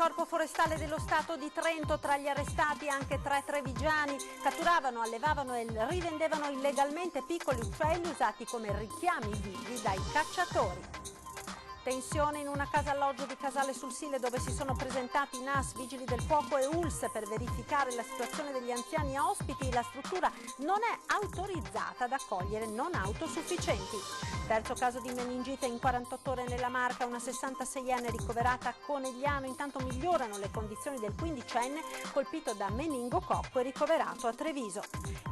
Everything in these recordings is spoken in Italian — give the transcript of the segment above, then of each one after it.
Corpo Forestale dello Stato di Trento, tra gli arrestati anche 3 trevigiani, catturavano, allevavano e rivendevano illegalmente piccoli uccelli usati come richiami vivi dai cacciatori. Tensione in una casa alloggio di Casale sul Sile dove si sono presentati NAS, Vigili del Fuoco e ULSS per verificare la situazione degli anziani ospiti. La struttura non è autorizzata ad accogliere non autosufficienti. Terzo caso di meningite in 48 ore nella Marca, una 66enne ricoverata a Conegliano. Intanto migliorano le condizioni del 15enne colpito da meningococco e ricoverato a Treviso.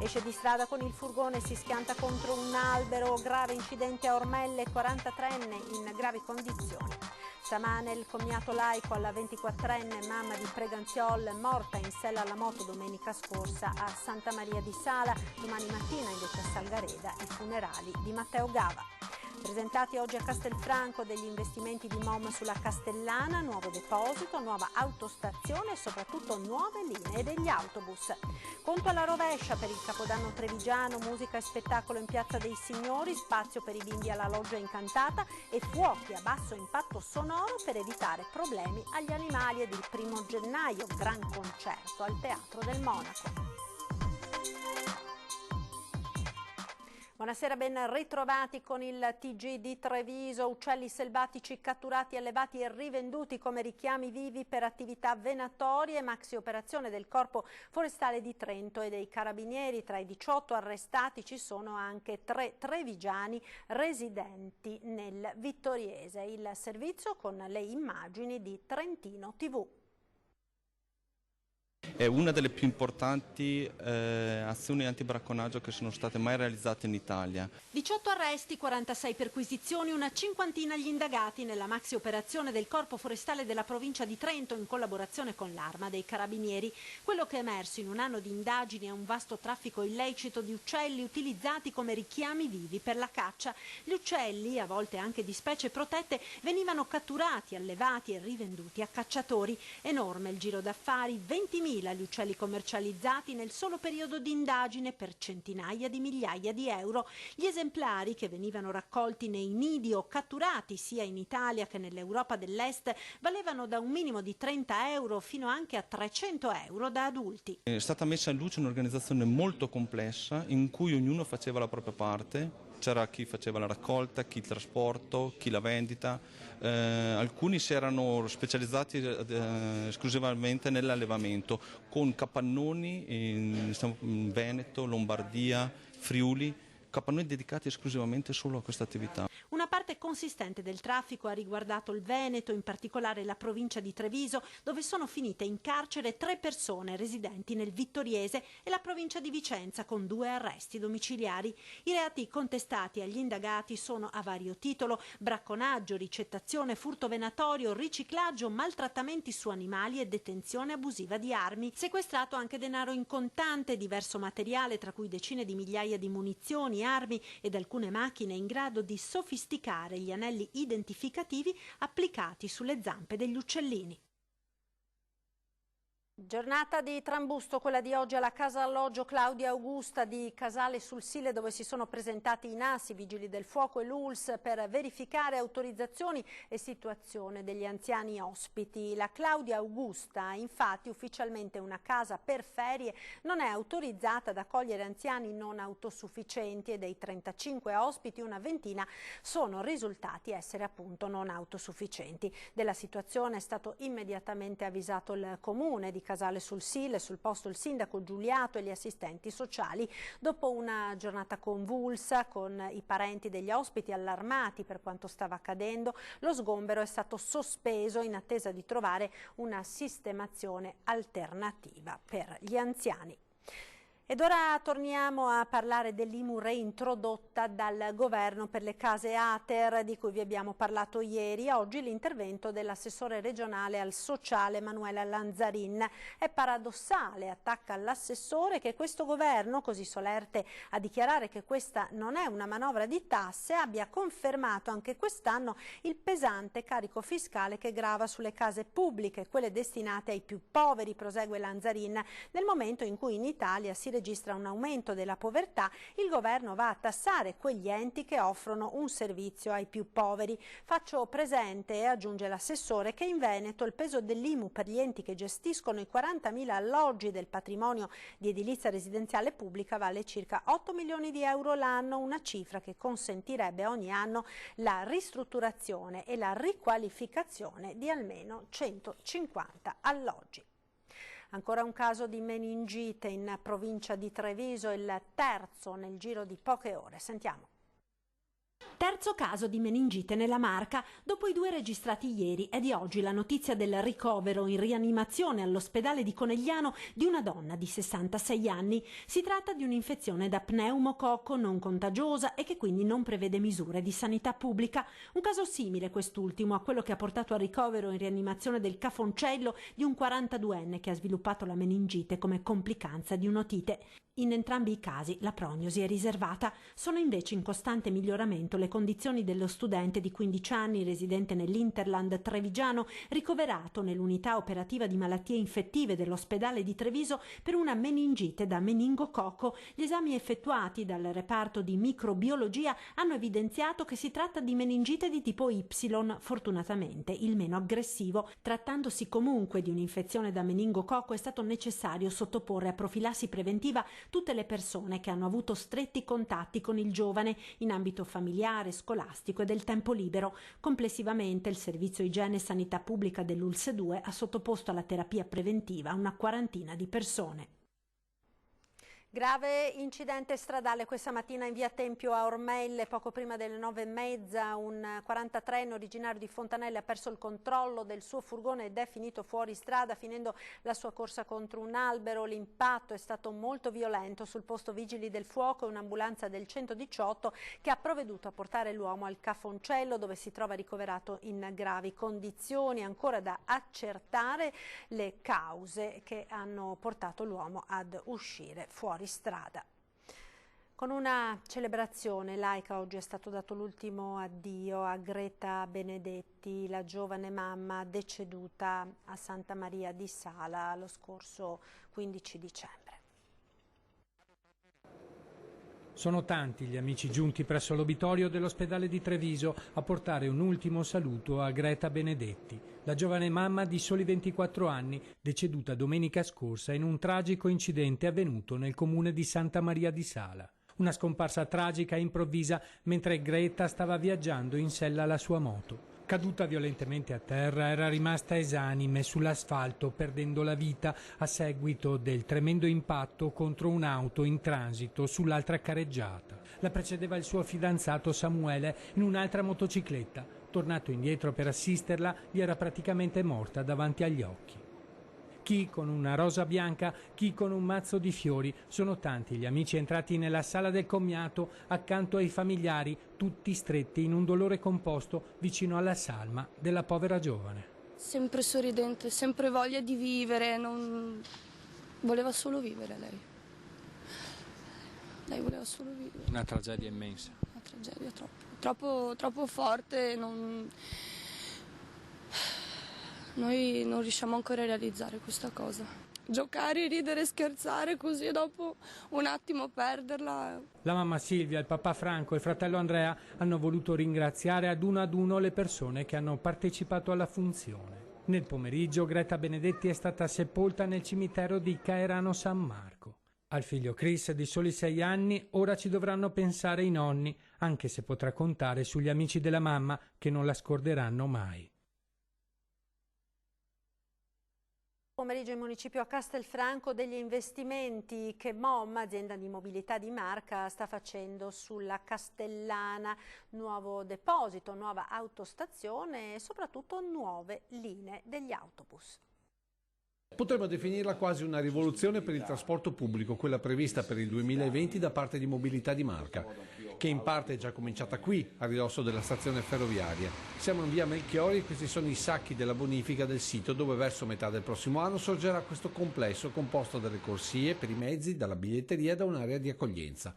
Esce di strada con il furgone, si schianta contro un albero, grave incidente a Ormelle, 43enne in gravi condizioni. Stamane il commiato laico alla 24enne mamma di Preganziol, morta in sella alla moto domenica scorsa a Santa Maria di Sala. Domani mattina invece a Salgareda i funerali di Matteo Gava. Presentati oggi a Castelfranco degli investimenti di MOM sulla Castellana, nuovo deposito, nuova autostazione e soprattutto nuove linee degli autobus. Conto alla rovescia per il Capodanno trevigiano, musica e spettacolo in Piazza dei Signori, spazio per i bimbi alla Loggia Incantata e fuochi a basso impatto sonoro per evitare problemi agli animali. Ed il 1° gennaio, gran concerto al Teatro del Monaco. Buonasera, ben ritrovati con il TG di Treviso. Uccelli selvatici catturati, allevati e rivenduti come richiami vivi per attività venatorie. Maxi operazione del Corpo Forestale di Trento e dei Carabinieri. Tra i 18 arrestati ci sono anche 3 trevigiani residenti nel Vittoriese. Il servizio con le immagini di Trentino TV. È una delle più importanti azioni antibracconaggio che sono state mai realizzate in Italia. 18 arresti, 46 perquisizioni, una cinquantina gli indagati nella maxi operazione del Corpo Forestale della provincia di Trento in collaborazione con l'Arma dei Carabinieri. Quello che è emerso in un anno di indagini è un vasto traffico illecito di uccelli utilizzati come richiami vivi per la caccia. Gli uccelli, a volte anche di specie protette, venivano catturati, allevati e rivenduti a cacciatori. Enorme il giro d'affari, 20.000 gli uccelli commercializzati nel solo periodo di indagine per centinaia di migliaia di euro. Gli esemplari che venivano raccolti nei nidi o catturati sia in Italia che nell'Europa dell'Est valevano da un minimo di 30 euro fino anche a 300 euro da adulti. È stata messa in luce un'organizzazione molto complessa in cui ognuno faceva la propria parte. C'era chi faceva la raccolta, chi il trasporto, chi la vendita, alcuni si erano specializzati esclusivamente nell'allevamento, con capannoni in Veneto, Lombardia, Friuli, capannoni dedicati esclusivamente solo a questa attività. Una parte consistente del traffico ha riguardato il Veneto, in particolare la provincia di Treviso, dove sono finite in carcere 3 persone residenti nel Vittoriese, e la provincia di Vicenza con 2 arresti domiciliari. I reati contestati agli indagati sono a vario titolo: bracconaggio, ricettazione, furto venatorio, riciclaggio, maltrattamenti su animali e detenzione abusiva di armi. Sequestrato anche denaro in contante, diverso materiale tra cui decine di migliaia di munizioni, armi ed alcune macchine in grado di sofisticare gli anelli identificativi applicati sulle zampe degli uccellini. Giornata di trambusto quella di oggi alla casa alloggio Claudia Augusta di Casale sul Sile, dove si sono presentati i NAS, i Vigili del Fuoco e l'ULSS per verificare autorizzazioni e situazione degli anziani ospiti. La Claudia Augusta, infatti, ufficialmente una casa per ferie, non è autorizzata ad accogliere anziani non autosufficienti, e dei 35 ospiti una ventina sono risultati essere appunto non autosufficienti. Della situazione è stato immediatamente avvisato il comune di Casale sul Sile, sul posto il sindaco Giuliato e gli assistenti sociali. Dopo una giornata convulsa, con i parenti degli ospiti allarmati per quanto stava accadendo, lo sgombero è stato sospeso in attesa di trovare una sistemazione alternativa per gli anziani. Ed ora torniamo a parlare dell'IMU reintrodotta dal governo per le case ATER, di cui vi abbiamo parlato ieri. Oggi l'intervento dell'assessore regionale al sociale Emanuela Lanzarin. È paradossale, attacca l'assessore, che questo governo, così solerte a dichiarare che questa non è una manovra di tasse, abbia confermato anche quest'anno il pesante carico fiscale che grava sulle case pubbliche, quelle destinate ai più poveri, prosegue Lanzarin, nel momento in cui in Italia si registra un aumento della povertà, il governo va a tassare quegli enti che offrono un servizio ai più poveri. Faccio presente, aggiunge l'assessore, che in Veneto il peso dell'IMU per gli enti che gestiscono i 40.000 alloggi del patrimonio di edilizia residenziale pubblica vale circa 8 milioni di euro l'anno, una cifra che consentirebbe ogni anno la ristrutturazione e la riqualificazione di almeno 150 alloggi. Ancora un caso di meningite in provincia di Treviso, il terzo nel giro di poche ore. Sentiamo. Terzo caso di meningite nella Marca, dopo i 2 registrati ieri è di oggi la notizia del ricovero in rianimazione all'ospedale di Conegliano di una donna di 66 anni. Si tratta di un'infezione da pneumococco non contagiosa e che quindi non prevede misure di sanità pubblica. Un caso simile quest'ultimo a quello che ha portato al ricovero in rianimazione del Cafoncello di un 42enne che ha sviluppato la meningite come complicanza di un'otite. In entrambi i casi la prognosi è riservata. Sono invece in costante miglioramento le condizioni dello studente di 15 anni residente nell'Interland trevigiano, ricoverato nell'unità operativa di malattie infettive dell'ospedale di Treviso per una meningite da meningococco. Gli esami effettuati dal reparto di microbiologia hanno evidenziato che si tratta di meningite di tipo Y, fortunatamente il meno aggressivo. Trattandosi comunque di un'infezione da meningococco è stato necessario sottoporre a profilassi preventiva tutte le persone che hanno avuto stretti contatti con il giovane in ambito familiare, scolastico e del tempo libero. Complessivamente il Servizio Igiene e Sanità Pubblica dell'ULSS 2 ha sottoposto alla terapia preventiva una quarantina di persone. Grave incidente stradale questa mattina in via Tempio a Ormelle, poco prima delle 9:30. Un 43enne originario di Fontanelle ha perso il controllo del suo furgone ed è finito fuori strada, finendo la sua corsa contro un albero. L'impatto è stato molto violento. Sul posto vigili del fuoco e un'ambulanza del 118 che ha provveduto a portare l'uomo al Cafoncello, dove si trova ricoverato in gravi condizioni. Ancora da accertare le cause che hanno portato l'uomo ad uscire fuori strada. Con una celebrazione laica oggi è stato dato l'ultimo addio a Greta Benedetti, la giovane mamma deceduta a Santa Maria di Sala lo scorso 15 dicembre. Sono tanti gli amici giunti presso l'obitorio dell'ospedale di Treviso a portare un ultimo saluto a Greta Benedetti, la giovane mamma di soli 24 anni, deceduta domenica scorsa in un tragico incidente avvenuto nel comune di Santa Maria di Sala. Una scomparsa tragica e improvvisa mentre Greta stava viaggiando in sella alla sua moto. Caduta violentemente a terra, era rimasta esanime sull'asfalto, perdendo la vita a seguito del tremendo impatto contro un'auto in transito sull'altra carreggiata. La precedeva il suo fidanzato Samuele in un'altra motocicletta. Tornato indietro per assisterla, gli era praticamente morta davanti agli occhi. Chi con una rosa bianca, chi con un mazzo di fiori. Sono tanti gli amici entrati nella sala del commiato accanto ai familiari, tutti stretti in un dolore composto vicino alla salma della povera giovane. Sempre sorridente, sempre voglia di vivere, voleva solo vivere lei. Lei voleva solo vivere. Una tragedia immensa. Una tragedia troppo forte. Noi non riusciamo ancora a realizzare questa cosa. Giocare, ridere, scherzare così e dopo un attimo perderla. La mamma Silvia, il papà Franco e il fratello Andrea hanno voluto ringraziare ad uno le persone che hanno partecipato alla funzione. Nel pomeriggio Greta Benedetti è stata sepolta nel cimitero di Caerano San Marco. Al figlio Chris di soli 6 anni ora ci dovranno pensare i nonni, anche se potrà contare sugli amici della mamma che non la scorderanno mai. Pomeriggio in municipio a Castelfranco degli investimenti che MOM, azienda di mobilità di Marca, sta facendo sulla Castellana, nuovo deposito, nuova autostazione e soprattutto nuove linee degli autobus. Potremmo definirla quasi una rivoluzione per il trasporto pubblico, quella prevista per il 2020 da parte di Mobilità di Marca, che in parte è già cominciata qui, a ridosso della stazione ferroviaria. Siamo in via Melchiori e questi sono i sacchi della bonifica del sito dove verso metà del prossimo anno sorgerà questo complesso composto dalle corsie per i mezzi, dalla biglietteria e da un'area di accoglienza.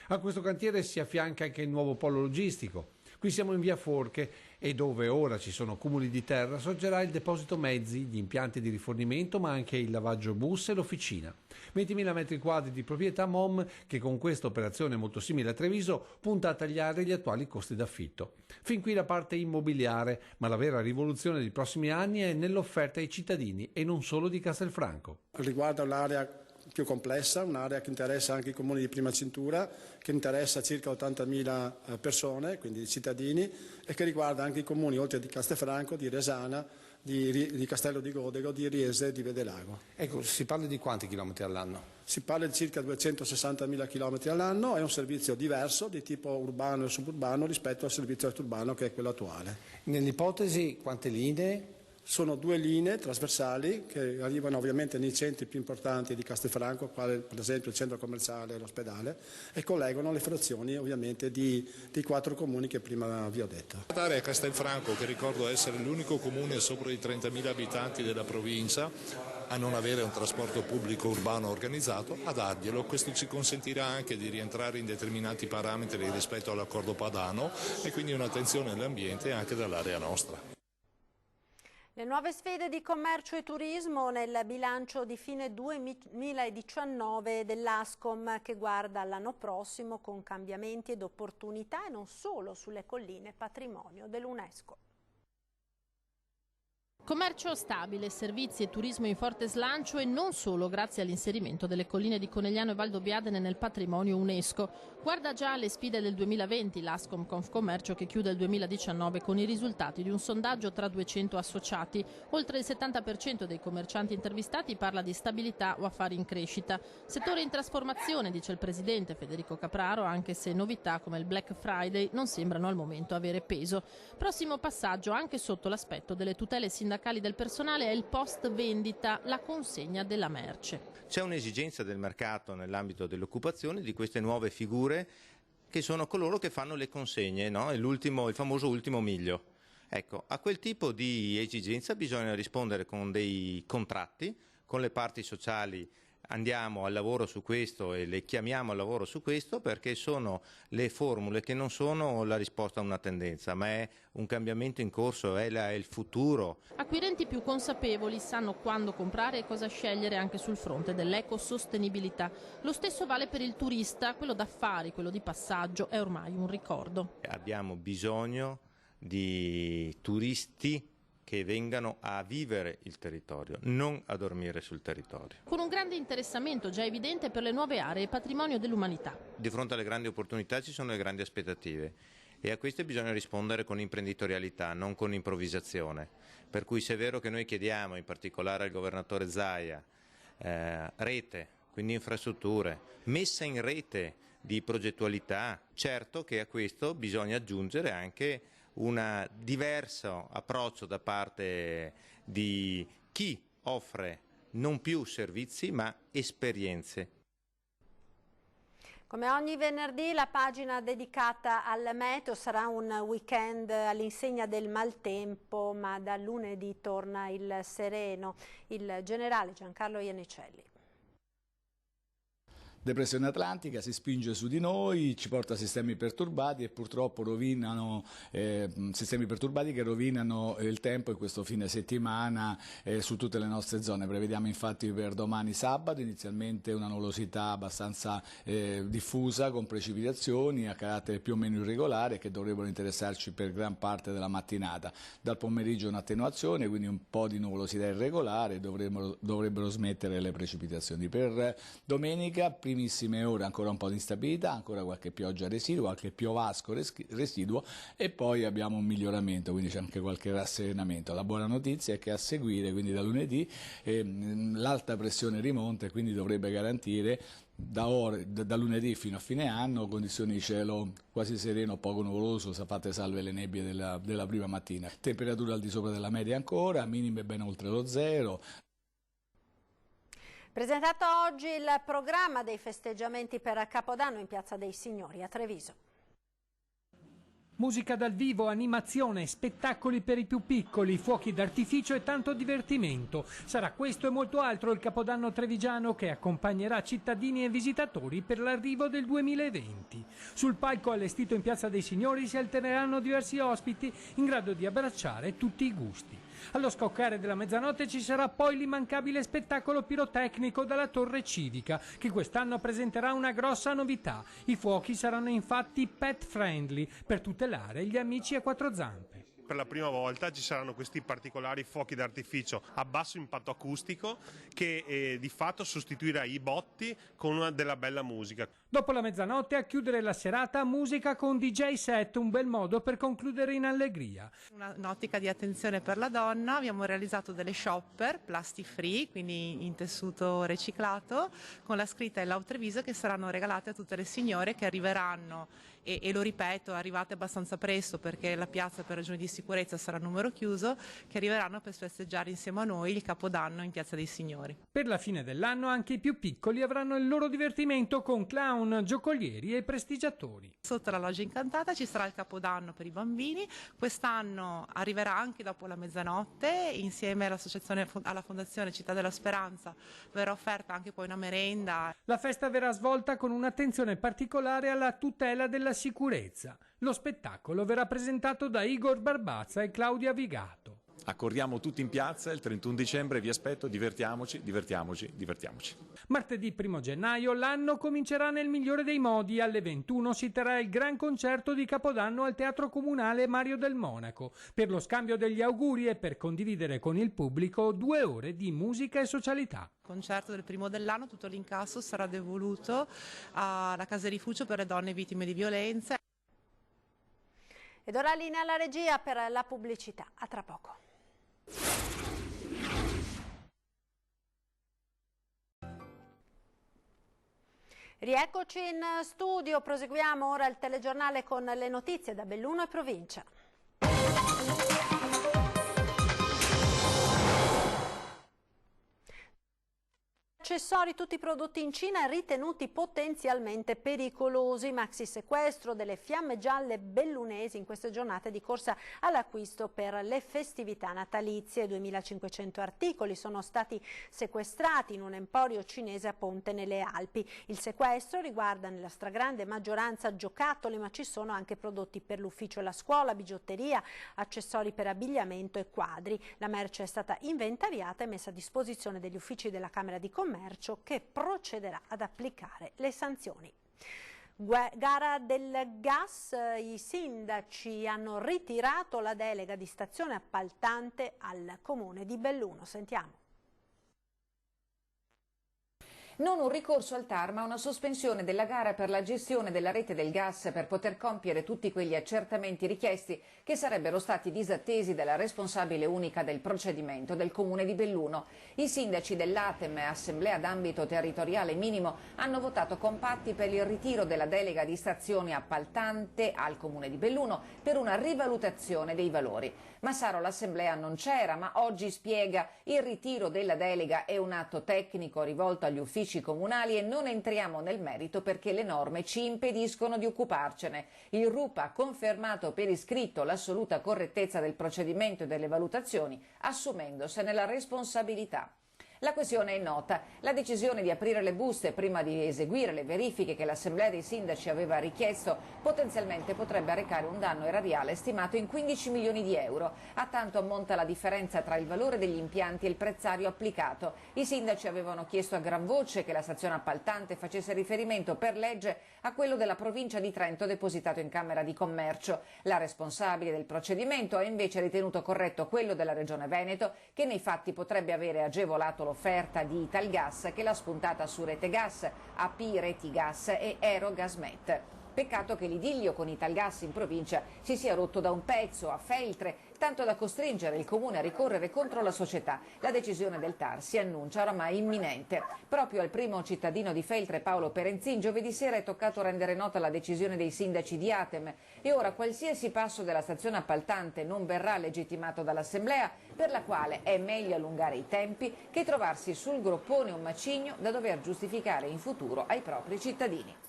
A questo cantiere si affianca anche il nuovo polo logistico. Qui siamo in via Forche e dove ora ci sono cumuli di terra sorgerà il deposito mezzi, gli impianti di rifornimento ma anche il lavaggio bus e l'officina. 20.000 metri quadri di proprietà MOM che con questa operazione molto simile a Treviso punta a tagliare gli attuali costi d'affitto. Fin qui la parte immobiliare, ma la vera rivoluzione dei prossimi anni è nell'offerta ai cittadini e non solo di Castelfranco. Riguarda un'area più complessa, un'area che interessa anche i comuni di prima cintura, che interessa circa 80.000 persone, quindi cittadini, e che riguarda anche i comuni oltre di Castelfranco, di Resana, di Castello di Godego, di Riese e di Vedelago. Ecco, si parla di quanti chilometri all'anno? Si parla di circa 260.000 chilometri all'anno, è un servizio diverso di tipo urbano e suburbano rispetto al servizio urbano che è quello attuale. Nell'ipotesi quante linee? Sono 2 linee trasversali che arrivano ovviamente nei centri più importanti di Castelfranco, quale per esempio il centro commerciale e l'ospedale, e collegano le frazioni ovviamente dei 4 comuni che prima vi ho detto. L'area Castelfranco, che ricordo essere l'unico comune sopra i 30.000 abitanti della provincia a non avere un trasporto pubblico urbano organizzato, a darglielo. Questo ci consentirà anche di rientrare in determinati parametri rispetto all'accordo padano e quindi un'attenzione all'ambiente anche dall'area nostra. Le nuove sfide di commercio e turismo nel bilancio di fine 2019 dell'Ascom che guarda all'anno prossimo con cambiamenti ed opportunità e non solo sulle colline patrimonio dell'UNESCO. Commercio stabile, servizi e turismo in forte slancio e non solo grazie all'inserimento delle colline di Conegliano e Valdobbiadene nel patrimonio UNESCO. Guarda già alle sfide del 2020 l'Ascom Confcommercio che chiude il 2019 con i risultati di un sondaggio tra 200 associati. Oltre il 70% dei commercianti intervistati parla di stabilità o affari in crescita. Settore in trasformazione, dice il presidente Federico Capraro, anche se novità come il Black Friday non sembrano al momento avere peso. Prossimo passaggio anche sotto l'aspetto delle tutele sindacali del personale è il post vendita, la consegna della merce. C'è un'esigenza del mercato nell'ambito dell'occupazione di queste nuove figure che sono coloro che fanno le consegne, no? Il famoso ultimo miglio. Ecco, a quel tipo di esigenza bisogna rispondere con dei contratti, con le parti sociali. Andiamo al lavoro su questo e le chiamiamo al lavoro su questo perché sono le formule che non sono la risposta a una tendenza, ma è un cambiamento in corso, è il futuro. Acquirenti più consapevoli sanno quando comprare e cosa scegliere anche sul fronte dell'ecosostenibilità. Lo stesso vale per il turista, quello d'affari, quello di passaggio è ormai un ricordo. Abbiamo bisogno di turisti che vengano a vivere il territorio, non a dormire sul territorio. Con un grande interessamento già evidente per le nuove aree patrimonio dell'umanità. Di fronte alle grandi opportunità ci sono le grandi aspettative e a queste bisogna rispondere con imprenditorialità, non con improvvisazione. Per cui se è vero che noi chiediamo, in particolare al governatore Zaia, rete, quindi infrastrutture, messa in rete di progettualità, certo che a questo bisogna aggiungere anche un diverso approccio da parte di chi offre non più servizi ma esperienze. Come ogni venerdì la pagina dedicata al meteo sarà un weekend all'insegna del maltempo, ma da lunedì torna il sereno. Il generale Giancarlo Iannicelli. Depressione atlantica si spinge su di noi, ci porta a sistemi perturbati e purtroppo rovinano sistemi perturbati che rovinano il tempo in questo fine settimana su tutte le nostre zone. Prevediamo infatti per domani sabato inizialmente una nuvolosità abbastanza diffusa con precipitazioni a carattere più o meno irregolare che dovrebbero interessarci per gran parte della mattinata. Dal pomeriggio un'attenuazione, quindi un po' di nuvolosità irregolare, dovrebbero smettere le precipitazioni. Per domenica primissime ore ancora un po' di instabilità, ancora qualche pioggia residua, qualche piovasco residuo e poi abbiamo un miglioramento, quindi c'è anche qualche rasserenamento. La buona notizia è che a seguire, quindi da lunedì, l'alta pressione rimonta e quindi dovrebbe garantire da lunedì fino a fine anno condizioni di cielo quasi sereno, poco nuvoloso, fatte salve le nebbie della prima mattina. Temperature al di sopra della media ancora, minime ben oltre lo zero. Presentato oggi il programma dei festeggiamenti per Capodanno in Piazza dei Signori a Treviso. Musica dal vivo, animazione, spettacoli per i più piccoli, fuochi d'artificio e tanto divertimento. Sarà questo e molto altro il Capodanno trevigiano che accompagnerà cittadini e visitatori per l'arrivo del 2020. Sul palco allestito in Piazza dei Signori si alterneranno diversi ospiti in grado di abbracciare tutti i gusti. Allo scoccare della mezzanotte ci sarà poi l'immancabile spettacolo pirotecnico dalla Torre Civica, che quest'anno presenterà una grossa novità. I fuochi saranno infatti pet friendly per tutelare gli amici a quattro zampe. Per la prima volta ci saranno questi particolari fuochi d'artificio a basso impatto acustico che di fatto sostituirà i botti con una della bella musica. Dopo la mezzanotte a chiudere la serata musica con DJ set, un bel modo per concludere in allegria. Un'ottica di attenzione per la donna, abbiamo realizzato delle shopper plastic free, quindi in tessuto riciclato, con la scritta e l'Autreviso che saranno regalate a tutte le signore che arriveranno e lo ripeto, arrivate abbastanza presto perché la piazza per ragioni di sicurezza sarà a numero chiuso, che arriveranno per festeggiare insieme a noi il Capodanno in Piazza dei Signori. Per la fine dell'anno anche i più piccoli avranno il loro divertimento con clown, giocolieri e prestigiatori. Sotto la Loggia Incantata ci sarà il Capodanno per i bambini, quest'anno arriverà anche dopo la mezzanotte, insieme alla Fondazione Città della Speranza verrà offerta anche poi una merenda. La festa verrà svolta con un'attenzione particolare alla tutela della sicurezza. Lo spettacolo verrà presentato da Igor Barbazza e Claudia Vigato. Accorriamo tutti in piazza il 31 dicembre, vi aspetto, divertiamoci, divertiamoci, divertiamoci. Martedì 1 gennaio l'anno comincerà nel migliore dei modi. Alle 21 si terrà il gran concerto di Capodanno al Teatro Comunale Mario del Monaco per lo scambio degli auguri e per condividere con il pubblico 2 ore di musica e socialità. Concerto del primo dell'anno, tutto l'incasso sarà devoluto alla Casa Rifugio per le donne vittime di violenza. Ed ora linea alla regia per la pubblicità. A tra poco. Rieccoci in studio, proseguiamo ora il telegiornale con le notizie da Belluno e provincia. Accessori, tutti prodotti in Cina ritenuti potenzialmente pericolosi. Maxi sequestro delle fiamme gialle bellunesi in queste giornate di corsa all'acquisto per le festività natalizie. 2500 articoli sono stati sequestrati in un emporio cinese a Ponte nelle Alpi. Il sequestro riguarda nella stragrande maggioranza giocattoli, ma ci sono anche prodotti per l'ufficio e la scuola, bigiotteria, accessori per abbigliamento e quadri. La merce è stata inventariata e messa a disposizione degli uffici della Camera di Commercio, che procederà ad applicare le sanzioni. Gara del gas, i sindaci hanno ritirato la delega di stazione appaltante al comune di Belluno. Sentiamo. Non un ricorso al TAR, ma una sospensione della gara per la gestione della rete del gas per poter compiere tutti quegli accertamenti richiesti che sarebbero stati disattesi dalla responsabile unica del procedimento del Comune di Belluno. I sindaci dell'ATEM, Assemblea d'ambito territoriale minimo, hanno votato compatti per il ritiro della delega di stazione appaltante al Comune di Belluno per una rivalutazione dei valori. Massaro l'Assemblea non c'era, ma oggi spiega: il ritiro della delega è un atto tecnico rivolto agli uffici comunali e non entriamo nel merito perché le norme ci impediscono di occuparcene. Il RUP ha confermato per iscritto l'assoluta correttezza del procedimento e delle valutazioni, assumendosene la responsabilità. La questione è nota. La decisione di aprire le buste prima di eseguire le verifiche che l'Assemblea dei Sindaci aveva richiesto potenzialmente potrebbe arrecare un danno erariale stimato in 15 milioni di euro. A tanto ammonta la differenza tra il valore degli impianti e il prezzario applicato. I sindaci avevano chiesto a gran voce che la stazione appaltante facesse riferimento per legge a quello della provincia di Trento depositato in Camera di Commercio. La responsabile del procedimento ha invece ritenuto corretto quello della Regione Veneto, che nei fatti potrebbe avere agevolato l'offerta di Italgas che l'ha spuntata su Rete Gas, AP Reti Gas e Erogasmet. Peccato che l'idillio con Italgas in provincia si sia rotto da un pezzo a Feltre, tanto da costringere il comune a ricorrere contro la società. La decisione del TAR si annuncia oramai imminente. Proprio al primo cittadino di Feltre, Paolo Perenzin, giovedì sera è toccato rendere nota la decisione dei sindaci di Atem e ora qualsiasi passo della stazione appaltante non verrà legittimato dall'Assemblea, per la quale è meglio allungare i tempi che trovarsi sul groppone un macigno da dover giustificare in futuro ai propri cittadini.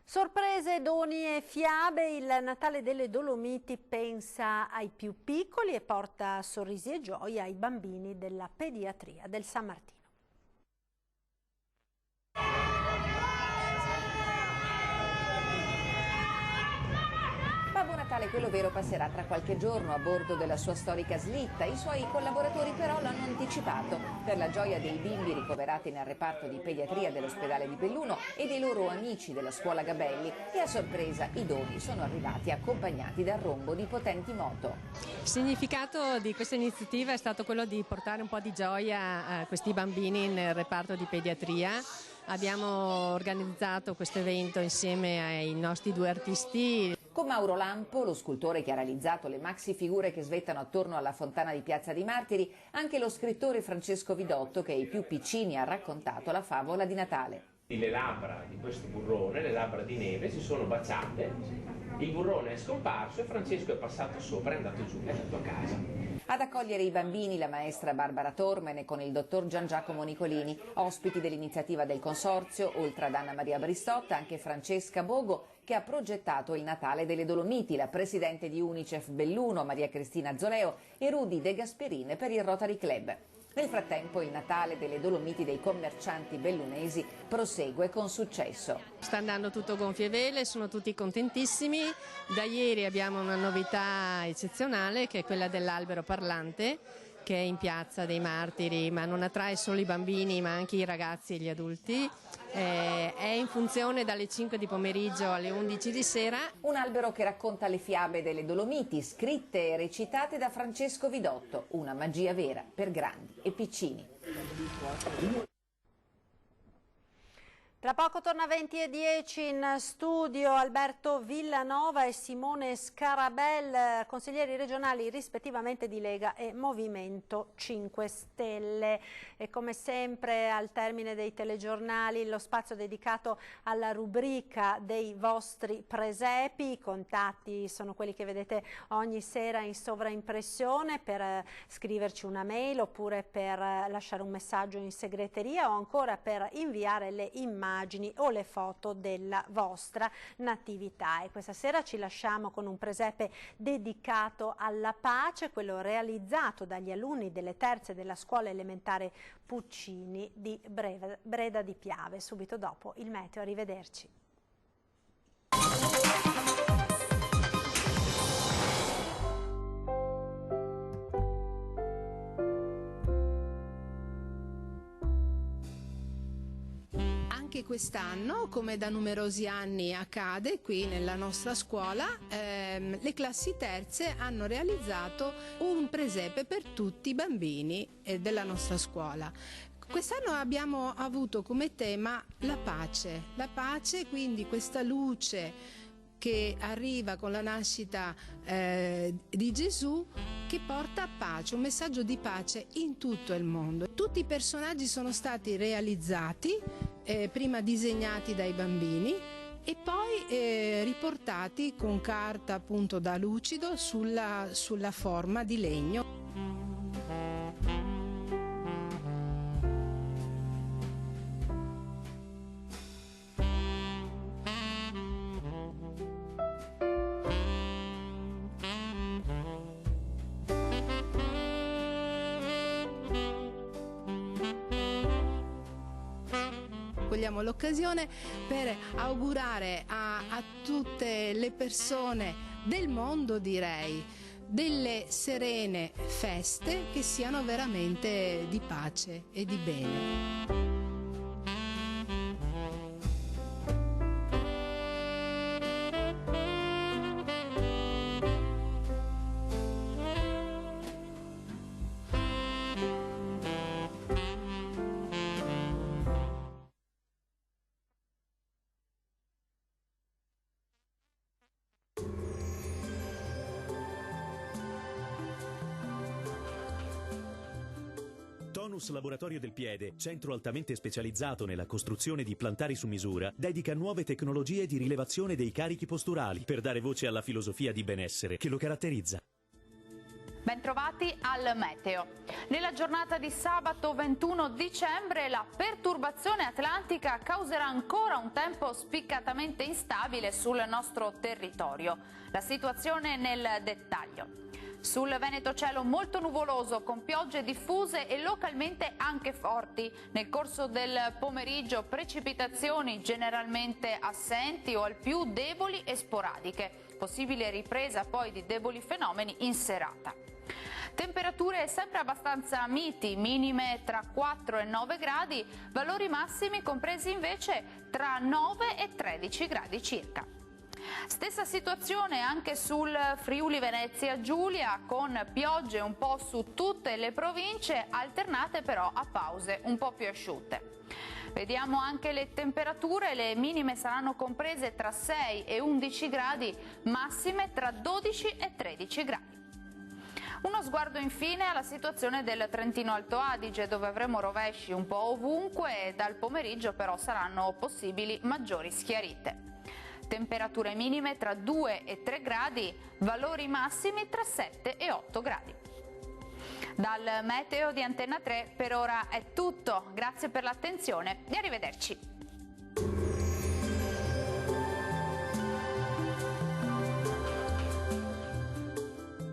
Sorprese, doni e fiabe, il Natale delle Dolomiti pensa ai più piccoli e porta sorrisi e gioia ai bambini della pediatria del San Martino. Babbo Natale, quello vero, passerà tra qualche giorno a bordo della sua storica slitta. I suoi collaboratori però l'hanno anticipato. Per la gioia dei bimbi ricoverati nel reparto di pediatria dell'ospedale di Belluno e dei loro amici della scuola Gabelli, e a sorpresa i doni sono arrivati accompagnati dal rombo di potenti moto. Il significato di questa iniziativa è stato quello di portare un po' di gioia a questi bambini nel reparto di pediatria. Abbiamo organizzato questo evento insieme ai nostri 2 artisti. Con Mauro Lampo, lo scultore che ha realizzato le maxi figure che svettano attorno alla fontana di Piazza dei Martiri, anche lo scrittore Francesco Vidotto, che ai più piccini ha raccontato la favola di Natale. Le labbra di questo burrone, le labbra di neve, si sono baciate, il burrone è scomparso e Francesco è passato sopra e è andato giù, è andato a casa. Ad accogliere i bambini la maestra Barbara Tormene con il dottor Gian Giacomo Nicolini, ospiti dell'iniziativa del Consorzio, oltre ad Anna Maria Bristotta, anche Francesca Bogo, che ha progettato il Natale delle Dolomiti, la presidente di Unicef Belluno, Maria Cristina Zoleo, e Rudy De Gasperin per il Rotary Club. Nel frattempo il Natale delle Dolomiti dei commercianti bellunesi prosegue con successo. Sta andando tutto gonfie vele, sono tutti contentissimi. Da ieri abbiamo una novità eccezionale, che è quella dell'albero parlante, che è in Piazza dei Martiri, ma non attrae solo i bambini ma anche i ragazzi e gli adulti. È in funzione dalle 5 di pomeriggio alle 11 di sera. Un albero che racconta le fiabe delle Dolomiti, scritte e recitate da Francesco Vidotto, una magia vera per grandi e piccini. Tra poco torna 20:10 in studio Alberto Villanova e Simone Scarabel, consiglieri regionali rispettivamente di Lega e Movimento 5 Stelle. E come sempre al termine dei telegiornali lo spazio dedicato alla rubrica dei vostri presepi. I contatti sono quelli che vedete ogni sera in sovraimpressione per scriverci una mail oppure per lasciare un messaggio in segreteria o ancora per inviare le immagini o le foto della vostra natività. E questa sera ci lasciamo con un presepe dedicato alla pace, quello realizzato dagli alunni delle terze della scuola elementare Puccini di Breda di Piave. Subito dopo il meteo, arrivederci. Anche quest'anno, come da numerosi anni accade qui nella nostra scuola, le classi terze hanno realizzato un presepe per tutti i bambini della nostra scuola. Quest'anno abbiamo avuto come tema la pace, quindi questa luce che arriva con la nascita di Gesù, che porta pace, un messaggio di pace in tutto il mondo. Tutti i personaggi sono stati realizzati, prima disegnati dai bambini e poi riportati con carta appunto da lucido sulla forma di legno. Cogliamo l'occasione per augurare a tutte le persone del mondo, direi, delle serene feste che siano veramente di pace e di bene. Tonus Laboratorio del Piede, centro altamente specializzato nella costruzione di plantari su misura, dedica nuove tecnologie di rilevazione dei carichi posturali per dare voce alla filosofia di benessere che lo caratterizza. Bentrovati al meteo. Nella giornata di sabato 21 dicembre la perturbazione atlantica causerà ancora un tempo spiccatamente instabile sul nostro territorio. La situazione nel dettaglio. Sul Veneto cielo molto nuvoloso con piogge diffuse e localmente anche forti. Nel corso del pomeriggio precipitazioni generalmente assenti o al più deboli e sporadiche. Possibile ripresa poi di deboli fenomeni in serata. Temperature sempre abbastanza miti, minime tra 4 e 9 gradi, valori massimi compresi invece tra 9 e 13 gradi circa. Stessa situazione anche sul Friuli Venezia Giulia, con piogge un po' su tutte le province, alternate però a pause un po' più asciutte. Vediamo anche le temperature, le minime saranno comprese tra 6 e 11 gradi, massime tra 12 e 13 gradi. Uno sguardo infine alla situazione del Trentino Alto Adige, dove avremo rovesci un po' ovunque e dal pomeriggio però saranno possibili maggiori schiarite. Temperature minime tra 2 e 3 gradi, valori massimi tra 7 e 8 gradi. Dal meteo di Antenna 3 per ora è tutto, grazie per l'attenzione e arrivederci.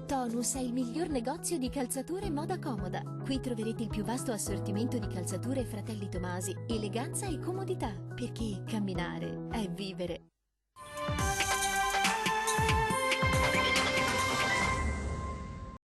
Tonus è il miglior negozio di calzature e moda comoda. Qui troverete il più vasto assortimento di calzature Fratelli Tomasi, eleganza e comodità, perché camminare è vivere.